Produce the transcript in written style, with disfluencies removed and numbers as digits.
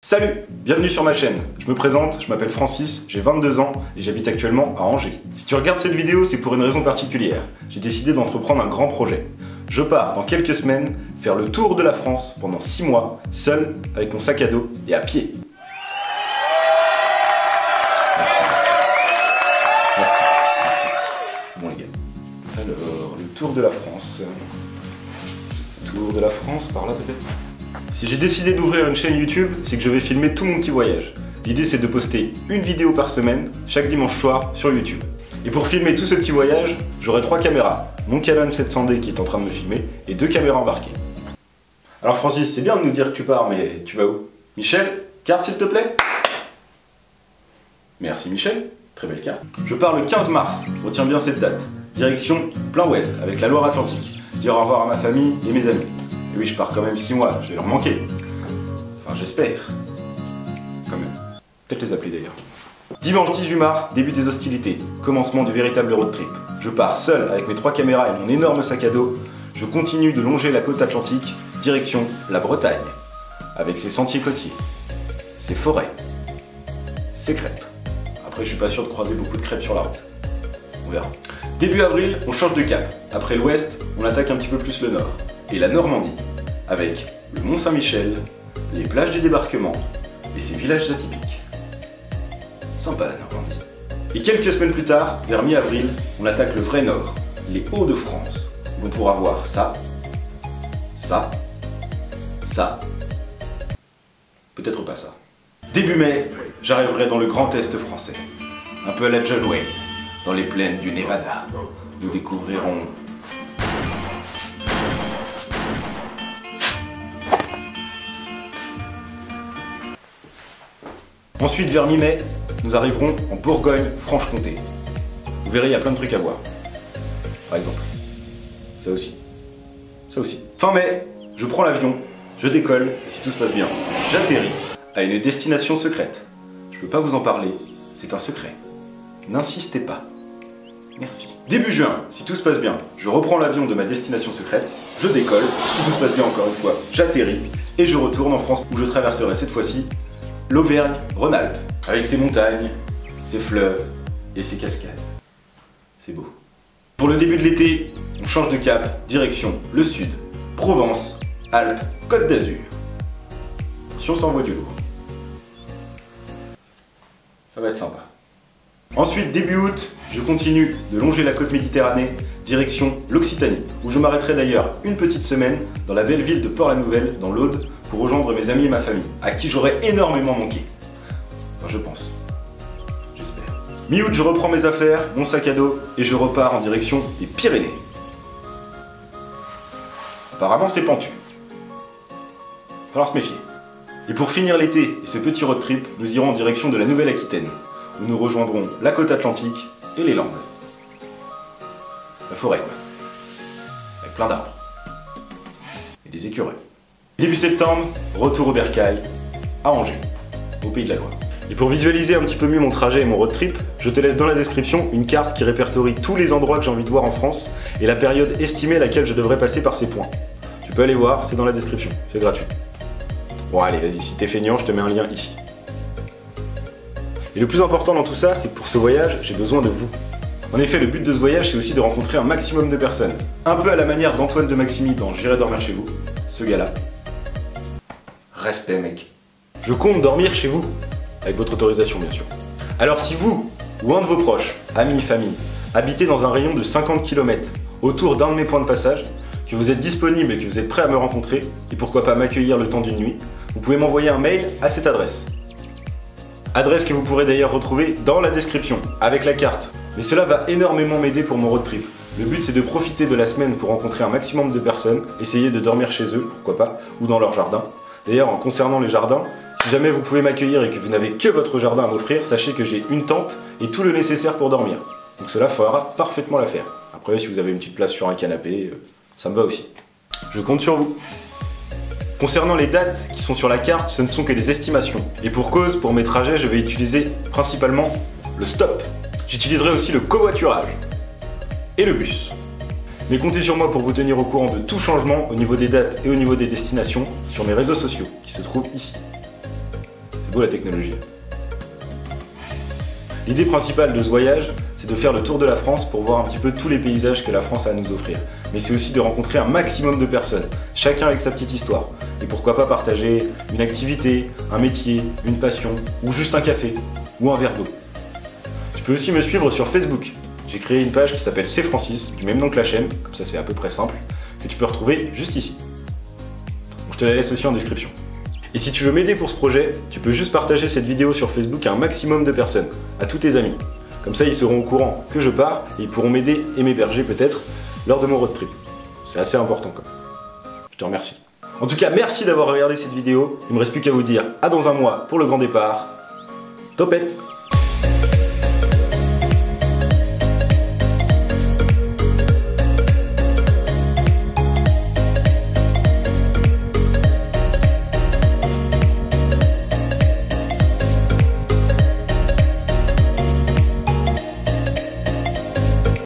Salut, bienvenue sur ma chaîne. Je me présente, je m'appelle Francis, j'ai 22 ans et j'habite actuellement à Angers. Si tu regardes cette vidéo, c'est pour une raison particulière. J'ai décidé d'entreprendre un grand projet. Je pars dans quelques semaines faire le tour de la France pendant 6 mois, seul, avec mon sac à dos et à pied. Merci. Bon les gars. Alors, le tour de la France. Tour de la France, par là peut-être. Si j'ai décidé d'ouvrir une chaîne YouTube, c'est que je vais filmer tout mon petit voyage. L'idée c'est de poster une vidéo par semaine, chaque dimanche soir, sur YouTube. Et pour filmer tout ce petit voyage, j'aurai 3 caméras. Mon Canon 700D qui est en train de me filmer, et 2 caméras embarquées. Alors Francis, c'est bien de nous dire que tu pars, mais tu vas où? Michel, carte s'il te plaît? Merci Michel, très belle carte. Je pars le 15 mars, retiens bien cette date. Direction plein ouest, avec la Loire-Atlantique. Dire au revoir à ma famille et mes amis. Et oui, je pars quand même 6 mois, je vais leur manquer. Enfin, j'espère. Quand même. Peut-être les appeler d'ailleurs. Dimanche 18 mars, début des hostilités. Commencement du véritable road trip. Je pars seul avec mes 3 caméras et mon énorme sac à dos. Je continue de longer la côte atlantique, direction la Bretagne. Avec ses sentiers côtiers, ses forêts, ses crêpes. Après, je suis pas sûr de croiser beaucoup de crêpes sur la route. On verra. Début avril, on change de cap. Après l'ouest, on attaque un petit peu plus le nord. Et la Normandie, avec le Mont Saint-Michel, les plages du débarquement et ses villages atypiques. Sympa la Normandie. Et quelques semaines plus tard, vers mi-avril, on attaque le vrai nord, les Hauts-de-France, où on pourra voir ça, peut-être pas ça. Début mai, j'arriverai dans le Grand Est français, un peu à la John Wayne, dans les plaines du Nevada. Nous découvrirons Ensuite, vers mi-mai, nous arriverons en Bourgogne-Franche-Comté. Vous verrez, il y a plein de trucs à voir. Par exemple, ça aussi. Ça aussi. Fin mai, je prends l'avion, je décolle, et si tout se passe bien, j'atterris à une destination secrète. Je peux pas vous en parler, c'est un secret. N'insistez pas. Merci. Début juin, si tout se passe bien, je reprends l'avion de ma destination secrète, je décolle, si tout se passe bien encore une fois, j'atterris, et je retourne en France où je traverserai cette fois-ci l'Auvergne-Rhône-Alpes, avec ses montagnes, ses fleuves et ses cascades. C'est beau. Pour le début de l'été, on change de cap, direction le sud, Provence, Alpes, Côte d'Azur. Si on s'envoie du lourd. Ça va être sympa. Ensuite, début août, je continue de longer la côte Méditerranée, direction l'Occitanie, où je m'arrêterai d'ailleurs une petite semaine dans la belle ville de Port-la-Nouvelle, dans l'Aude, pour rejoindre mes amis et ma famille, à qui j'aurais énormément manqué. Enfin, je pense. J'espère. Mi-août, je reprends mes affaires, mon sac à dos, et je repars en direction des Pyrénées. Apparemment, c'est pentu. Falloir se méfier. Et pour finir l'été et ce petit road trip, nous irons en direction de la Nouvelle-Aquitaine, où nous rejoindrons la côte atlantique et les Landes. La forêt, quoi. Avec plein d'arbres. Et des écureuils. Début septembre, retour au Bercail, à Angers, au Pays de la Loire. Et pour visualiser un petit peu mieux mon trajet et mon road trip, je te laisse dans la description une carte qui répertorie tous les endroits que j'ai envie de voir en France et la période estimée à laquelle je devrais passer par ces points. Tu peux aller voir, c'est dans la description, c'est gratuit. Bon allez, vas-y, si t'es feignant, je te mets un lien ici. Et le plus important dans tout ça, c'est que pour ce voyage, j'ai besoin de vous. En effet, le but de ce voyage, c'est aussi de rencontrer un maximum de personnes. Un peu à la manière d'Antoine de Maximi dans J'irai dormir chez vous, ce gars-là. Respect, mec. Je compte dormir chez vous, avec votre autorisation bien sûr. Alors si vous, ou un de vos proches, amis, famille, habitez dans un rayon de 50 km autour d'un de mes points de passage, que vous êtes disponible et que vous êtes prêt à me rencontrer, et pourquoi pas m'accueillir le temps d'une nuit, vous pouvez m'envoyer un mail à cette adresse. Adresse que vous pourrez d'ailleurs retrouver dans la description, avec la carte. Mais cela va énormément m'aider pour mon road trip. Le but c'est de profiter de la semaine pour rencontrer un maximum de personnes, essayer de dormir chez eux, pourquoi pas, ou dans leur jardin. D'ailleurs, en concernant les jardins, si jamais vous pouvez m'accueillir et que vous n'avez que votre jardin à m'offrir, sachez que j'ai une tente et tout le nécessaire pour dormir. Donc cela fera parfaitement l'affaire. Après, si vous avez une petite place sur un canapé, ça me va aussi. Je compte sur vous. Concernant les dates qui sont sur la carte, ce ne sont que des estimations. Et pour cause, pour mes trajets, je vais utiliser principalement le stop. J'utiliserai aussi le covoiturage et le bus. Mais comptez sur moi pour vous tenir au courant de tout changement au niveau des dates et au niveau des destinations sur mes réseaux sociaux qui se trouvent ici. vaut la technologie. L'idée principale de ce voyage, c'est de faire le tour de la France pour voir un petit peu tous les paysages que la France a à nous offrir. Mais c'est aussi de rencontrer un maximum de personnes, chacun avec sa petite histoire. Et pourquoi pas partager une activité, un métier, une passion, ou juste un café, ou un verre d'eau. Tu peux aussi me suivre sur Facebook. J'ai créé une page qui s'appelle C'est Francis, du même nom que la chaîne, comme ça c'est à peu près simple, que tu peux retrouver juste ici. Donc, je te la laisse aussi en description. Et si tu veux m'aider pour ce projet, tu peux juste partager cette vidéo sur Facebook à un maximum de personnes, à tous tes amis. Comme ça ils seront au courant que je pars et ils pourront m'aider et m'héberger peut-être lors de mon road trip. C'est assez important quand même. Je te remercie. En tout cas, merci d'avoir regardé cette vidéo. Il me reste plus qu'à vous dire à dans un mois pour le grand départ. Topette!